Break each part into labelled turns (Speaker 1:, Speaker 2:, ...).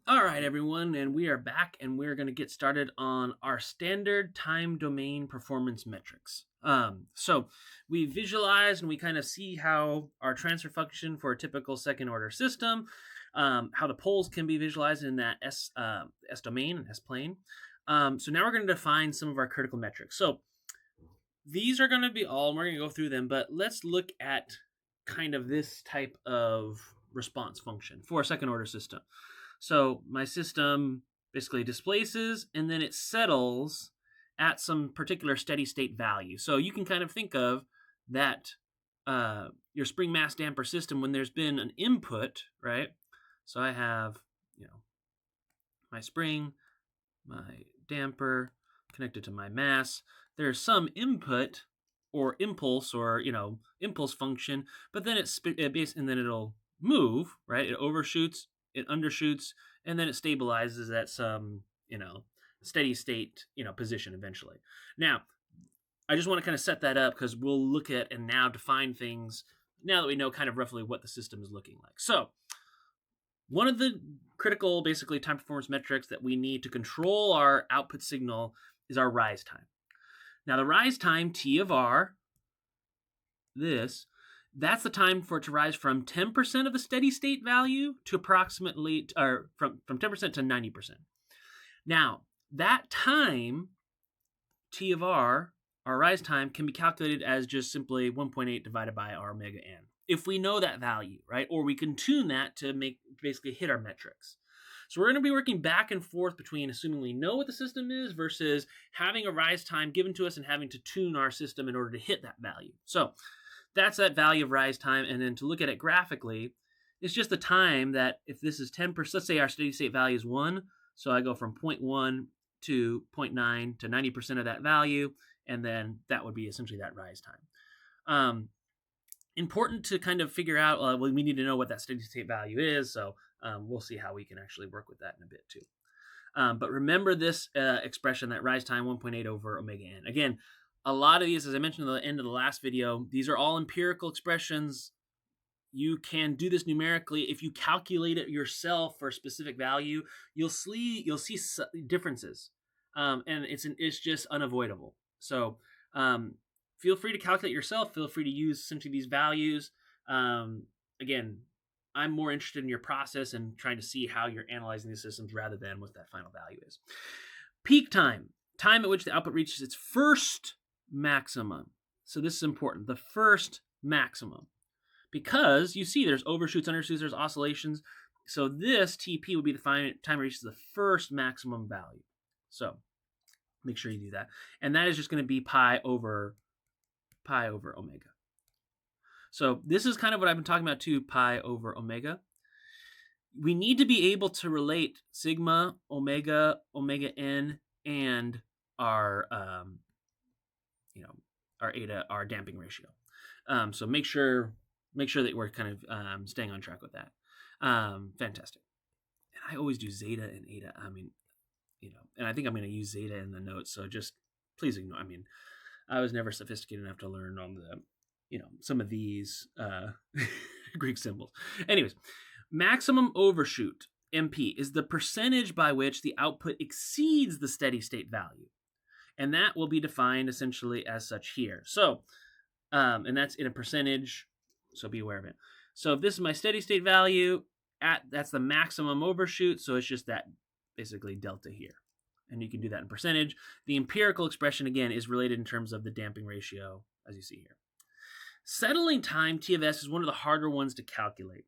Speaker 1: All right, everyone, and we are back, and we're going to get started on our standard time domain performance metrics. So we visualize and we kind of see how our transfer function for a typical second order system, how the poles can be visualized in that S domain and S plane. So now we're going to define some of our critical metrics. So these are going to be all, and we're going to go through them, but let's look at kind of this type of response function for a second order system. So my system basically displaces and then it settles at some particular steady state value. So you can kind of think of that your spring mass damper system when there's been an input, right? So I have, my spring, my damper connected to my mass. There's some input or impulse or impulse function, but then and then it'll move, right? It overshoots, it undershoots, and then it stabilizes at some steady state position eventually. Now, I just want to kind of set that up because we'll look at and now define things now that we know kind of roughly what the system is looking like. So one of the critical, basically, time performance metrics that we need to control our output signal is our rise time. Now, the rise time, T of R, that's the time for it to rise from 10% of the steady state value to approximately, or from 10% to 90%. Now, that time, T of R, our rise time, can be calculated as just simply 1.8 divided by R omega n, if we know that value, right? Or we can tune that to basically hit our metrics. So we're going to be working back and forth between assuming we know what the system is versus having a rise time given to us and having to tune our system in order to hit that value. So that's that value of rise time. And then to look at it graphically, it's just the time that if this is 10%, let's say our steady state value is 1. So I go from 0.1 to 0.9 to 90% of that value. And then that would be essentially that rise time. Important to kind of figure out, we need to know what that steady state value is. So we'll see how we can actually work with that in a bit too. But remember this expression, that rise time 1.8 over omega n. Again, a lot of these, as I mentioned at the end of the last video, these are all empirical expressions. You can do this numerically. If you calculate it yourself for a specific value, you'll see differences, and it's just unavoidable. So feel free to calculate yourself. Feel free to use essentially these values. Again, I'm more interested in your process and trying to see how you're analyzing these systems rather than what that final value is. Peak time at which the output reaches its first maximum. So this is important, the first maximum. Because you see there's overshoots, undershoots, there's oscillations. So this TP would be the time it reaches the first maximum value. So make sure you do that. And that is just going to be pi over omega. So this is kind of what I've been talking about too, pi over omega. We need to be able to relate sigma, omega n, and our our eta, our damping ratio. So make sure that we're kind of staying on track with that. Fantastic. And I always do zeta and eta. I mean, and I think I'm going to use zeta in the notes. So just please ignore. I mean, I was never sophisticated enough to learn on the, some of these Greek symbols. Anyways, maximum overshoot, MP, is the percentage by which the output exceeds the steady state value. And that will be defined essentially as such here. So, and that's in a percentage, so be aware of it. So if this is my steady state value, that's the maximum overshoot, so it's just that basically delta here. And you can do that in percentage. The empirical expression, again, is related in terms of the damping ratio, as you see here. Settling time, T of S, is one of the harder ones to calculate.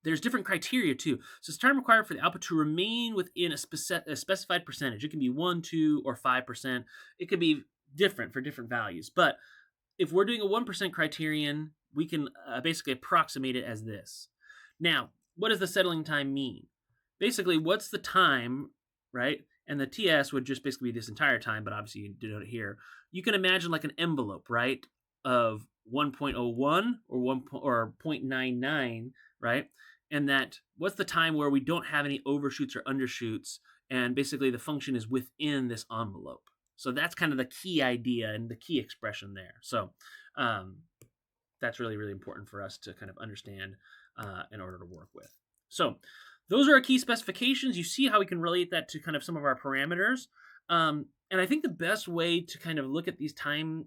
Speaker 1: There's different criteria too. So it's time required for the output to remain within a specified percentage. It can be 1, 2, or 5%. It could be different for different values. But if we're doing a 1% criterion, we can basically approximate it as this. Now, what does the settling time mean? Basically, what's the time, right? And the TS would just basically be this entire time, but obviously you denote it here. You can imagine like an envelope, right, of 1.01 or 0.99, right? And that what's the time where we don't have any overshoots or undershoots, and basically the function is within this envelope. So that's kind of the key idea and the key expression there. So that's really, really important for us to kind of understand in order to work with. So those are our key specifications. You see how we can relate that to kind of some of our parameters. And I think the best way to kind of look at these time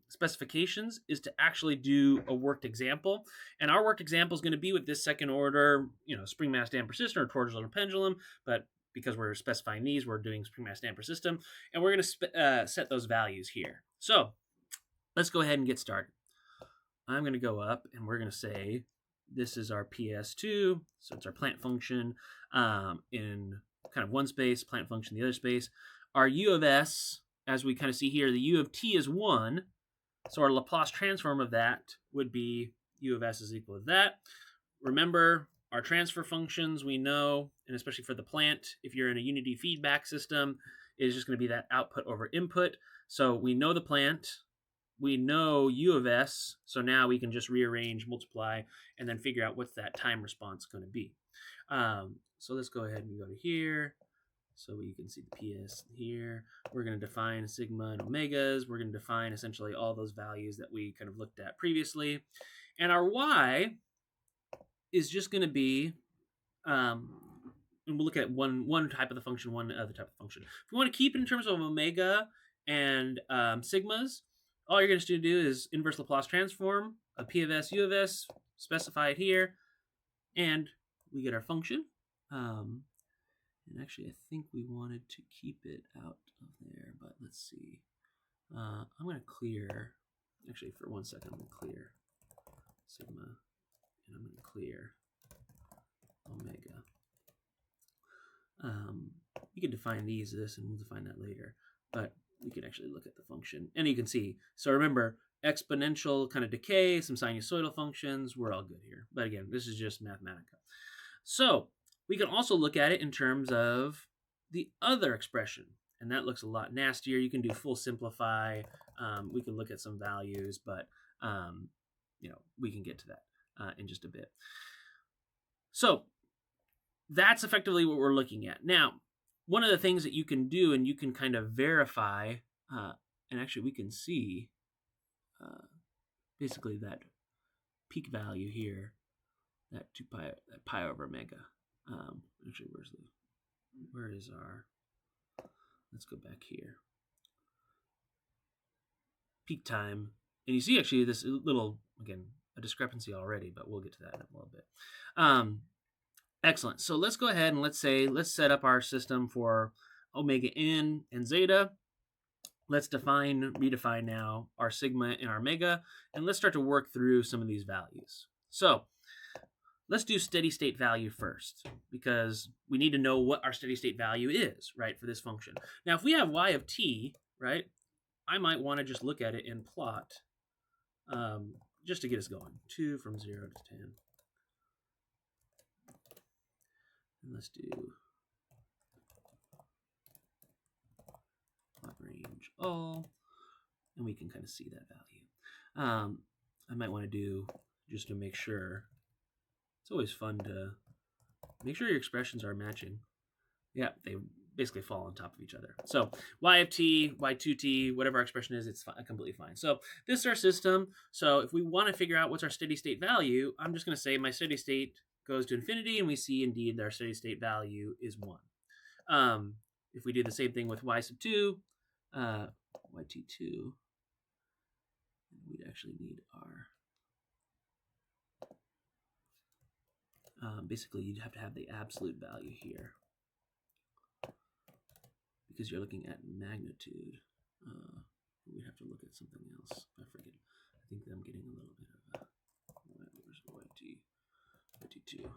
Speaker 1: specifications is to actually do a worked example. And our worked example is going to be with this second order, spring mass damper system or torsional pendulum. But because we're specifying these, we're doing spring mass damper system. And we're going to set those values here. So let's go ahead and get started. I'm going to go up and we're going to say this is our PS2. So it's our plant function in kind of one space, plant function in the other space. Our U of S, as we kind of see here, the U of T is 1. So our Laplace transform of that would be U of S is equal to that. Remember, our transfer functions we know, and especially for the plant, if you're in a unity feedback system, is just going to be that output over input. So we know the plant. We know U of S, so now we can just rearrange, multiply, and then figure out what's that time response going to be. So let's go ahead and go to here. So you can see the PS here. We're going to define sigma and omegas. We're going to define essentially all those values that we kind of looked at previously. And our Y is just going to be, and we'll look at one type of the function, one other type of function. If we want to keep it in terms of omega and sigmas, all you're going to do is inverse Laplace transform of P of S, U of S, specify it here, and we get our function. And actually, I think we wanted to keep it out of there, but let's see. I'm going to clear, actually for 1 second, I'm going to clear sigma, and I'm going to clear omega. You can define these as this, and we'll define that later, but we can actually look at the function. And you can see, so remember, exponential kind of decay, some sinusoidal functions, we're all good here. But again, this is just Mathematica. So we can also look at it in terms of the other expression, and that looks a lot nastier. You can do full simplify. We can look at some values, but we can get to that in just a bit. So that's effectively what we're looking at. Now, one of the things that you can do, and you can kind of verify, and actually we can see basically that peak value here, that 2 pi, that pi over omega. Actually, where is our, let's go back here. Peak time. And you see actually this little, again, a discrepancy already, but we'll get to that in a little bit. Excellent. So let's go ahead and let's set up our system for omega n and zeta. Let's redefine now our sigma and our omega, and let's start to work through some of these values. So let's do steady state value first, because we need to know what our steady state value is, right, for this function. Now, if we have y of t, right, I might want to just look at it and plot just to get us going. 2 from 0 to 10. And let's do plot range all, and we can kind of see that value. I might want to do, just to make sure, it's always fun to make sure your expressions are matching. Yeah, they basically fall on top of each other. So y of t, y2t, whatever our expression is, it's completely fine. So this is our system. So if we want to figure out what's our steady state value, I'm just going to say my steady state goes to infinity, and we see indeed that our steady state value is 1. If we do the same thing with y sub 2, yt2, we'd actually need our, basically you'd have to have the absolute value here, because you're looking at magnitude. We'd have to look at something else. I forget. I think I'm getting a little bit of a, where's yt2?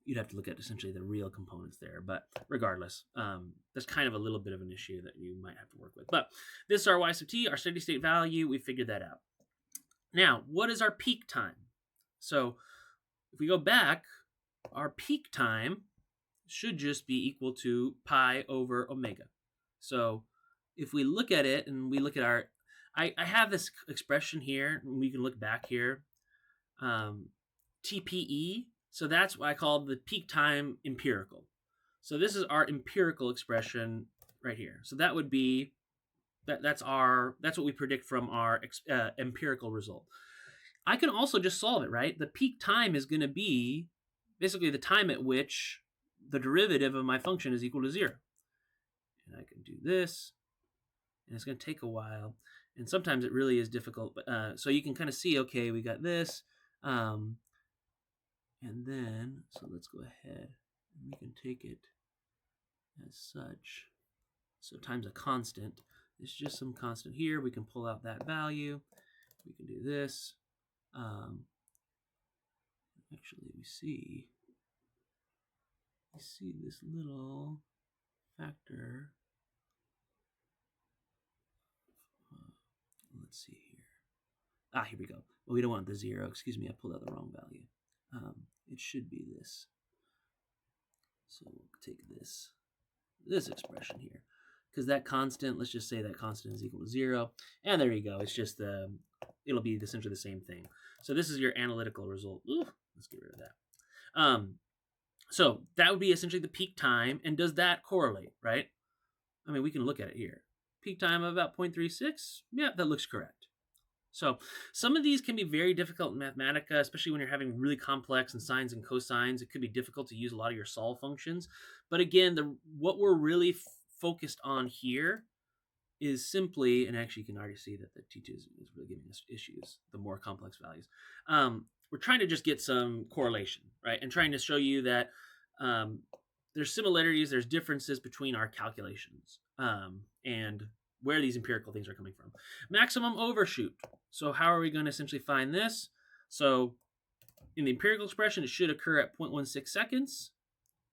Speaker 1: You'd have to look at essentially the real components there, but regardless, there's kind of a little bit of an issue that you might have to work with. But this is our y sub t, our steady state value. We figured that out. Now, what is our peak time? So if we go back, our peak time should just be equal to pi over omega. So if we look at it and we look at our, I have this expression here, and we can look back here, TPE. So that's what I call the peak time empirical. So this is our empirical expression right here. So that would be, that's what we predict from our empirical result. I can also just solve it, right? The peak time is going to be basically the time at which the derivative of my function is equal to 0. And I can do this, and it's going to take a while. And sometimes it really is difficult. But so you can kind of see, okay, we got this. And then, so let's go ahead and we can take it as such. So times a constant. It's just some constant here. We can pull out that value. We can do this. Actually, we see this little factor. Let's see here. Here we go. Well, we don't want the 0. Excuse me, I pulled out the wrong value. It should be this. So we'll take this expression here. Because that constant, let's just say that constant is equal to 0. And there you go. It's just, it'll be essentially the same thing. So this is your analytical result. Ooh, let's get rid of that. So that would be essentially the peak time. And does that correlate, right? I mean, we can look at it here. Peak time of about 0.36. Yeah, that looks correct. So some of these can be very difficult in Mathematica, especially when you're having really complex and sines and cosines. It could be difficult to use a lot of your solve functions. But again, what we're really focused on here is simply, and actually you can already see that the T2 is really giving us issues, the more complex values. We're trying to just get some correlation, right? And trying to show you that there's similarities, there's differences between our calculations and where these empirical things are coming from. Maximum overshoot. So how are we going to essentially find this? So in the empirical expression, it should occur at 0.16 seconds,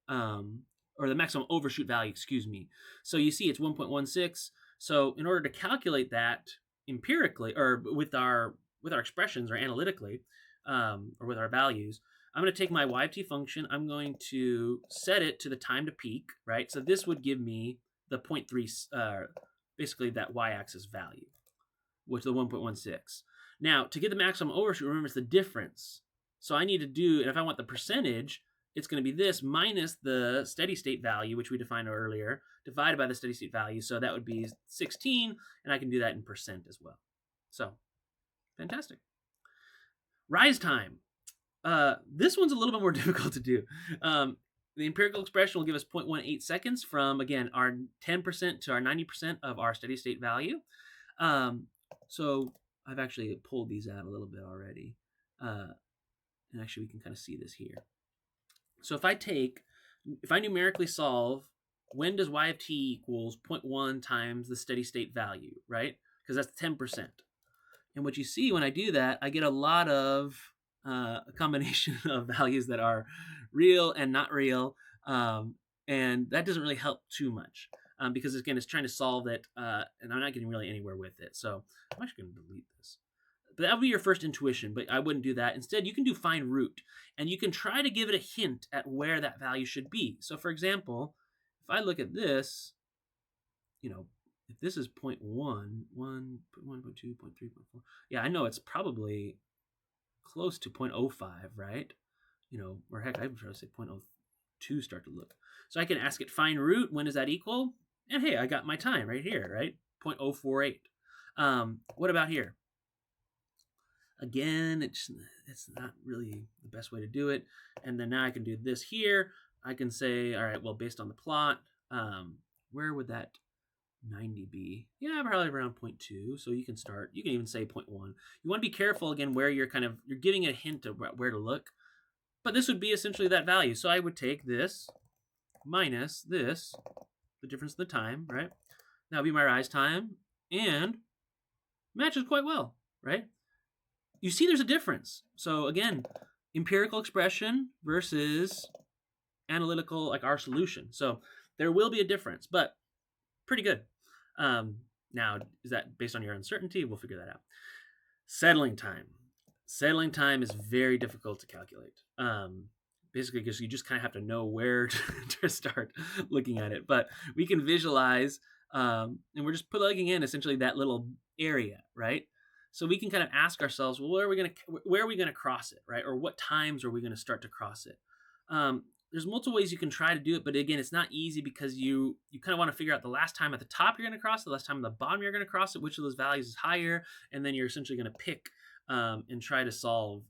Speaker 1: or the maximum overshoot value, excuse me. So you see it's 1.16. So in order to calculate that empirically, or with our expressions, or analytically, or with our values, I'm going to take my y of t function. I'm going to set it to the time to peak, right? So this would give me the 0.3, basically that y-axis value, which is the 1.16. Now, to get the maximum overshoot, remember it's the difference. So I need to do, and if I want the percentage, it's going to be this minus the steady state value, which we defined earlier, divided by the steady state value. So that would be 16, and I can do that in percent as well. So, fantastic. Rise time. This one's a little bit more difficult to do. The empirical expression will give us 0.18 seconds from, again, our 10% to our 90% of our steady state value. So I've actually pulled these out a little bit already. And actually we can kind of see this here. So if I numerically solve, when does y of t equals 0.1 times the steady state value, right? Because that's 10%. And what you see when I do that, I get a lot of a combination of values that are real and not real. And that doesn't really help too much because, again, it's trying to solve it, and I'm not getting really anywhere with it. So I'm actually going to delete this. But that would be your first intuition, but I wouldn't do that. Instead, you can do find root, and you can try to give it a hint at where that value should be. So, for example, if I look at this, if this is 0.1, 1.2, 0.3, 0.4, yeah, I know it's probably close to 0.05, right? Or heck, I would try to say 0.02 start to look. So I can ask it find root, when does that equal? And hey, I got my time right here, right? 0.048. What about here? Again, it's not really the best way to do it. And then now I can do this here. I can say, all right, well, based on the plot, where would that 90 be? Yeah, probably around 0.2. So you can even say 0.1. You want to be careful, again, where you're giving a hint of where to look. But this would be essentially that value. So I would take this minus this, the difference in the time, right? That would be my rise time, and matches quite well, right? You see there's a difference. So again, empirical expression versus analytical, like our solution. So there will be a difference, but pretty good. Now, is that based on your uncertainty? We'll figure that out. Settling time. Settling time is very difficult to calculate. Basically, because you just kind of have to know where to start looking at it. But we can visualize, and we're just plugging in essentially that little area, right? So we can kind of ask ourselves, well, where are we going to cross it, right? Or what times are we going to start to cross it? There's multiple ways you can try to do it, but again, it's not easy because you kind of want to figure out the last time at the top you're going to cross it, the last time at the bottom you're going to cross it, which of those values is higher, and then you're essentially going to pick and try to solve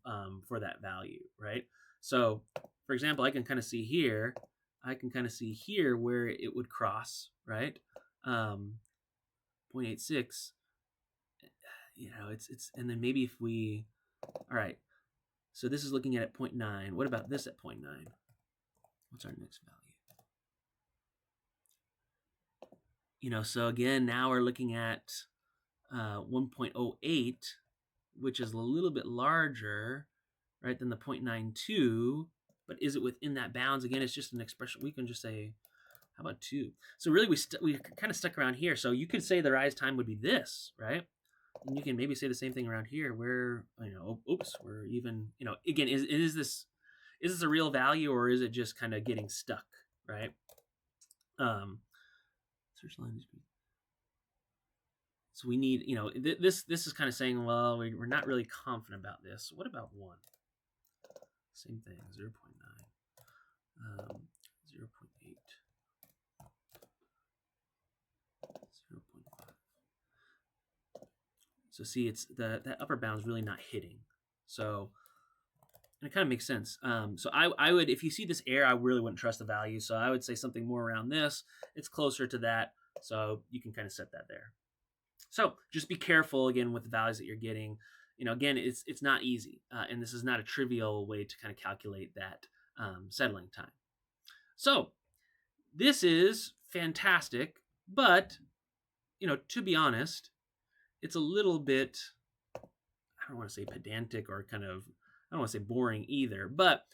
Speaker 1: for that value, right? So for example, I can kind of see here where it would cross, right? 0.86, you know, it's, and then maybe if we, all right, so this is looking at 0.9. What about this at 0.9? What's our next value? You know, so again, now we're looking at 1.08, which is a little bit larger, right, than the 0.92, but is it within that bounds? Again, it's just an expression. We can just say, how about 2? So really, we kind of stuck around here. So you could say the rise time would be this, right? And you can maybe say the same thing around here, where, you know, oops, we're even, you know, again, is this a real value, or is it just kind of getting stuck, right? Search line. So we need, you know, this is kind of saying, well, we're not really confident about this. What about 1? Same thing, 0.9, 0.8, 0.5. So see, it's that upper bound is really not hitting. So, and it kind of makes sense. So I would, if you see this error, I really wouldn't trust the value. So I would say something more around this. It's closer to that. So you can kind of set that there. So just be careful again with the values that you're getting. You know, again, it's not easy, and this is not a trivial way to kind of calculate that settling time. So this is fantastic, but, you know, to be honest, it's a little bit, I don't want to say pedantic or kind of, I don't want to say boring either, but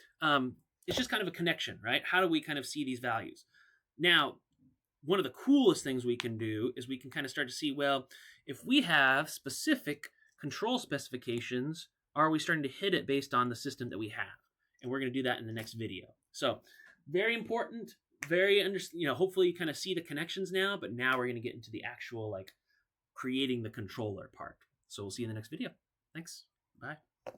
Speaker 1: it's just kind of a connection, right? How do we kind of see these values? Now, one of the coolest things we can do is we can kind of start to see, well, if we have specific control specifications, are we starting to hit it based on the system that we have? And we're going to do that in the next video. So very important, you know, hopefully you kind of see the connections now, but now we're going to get into the actual, like, creating the controller part. So we'll see you in the next video. Thanks. Bye.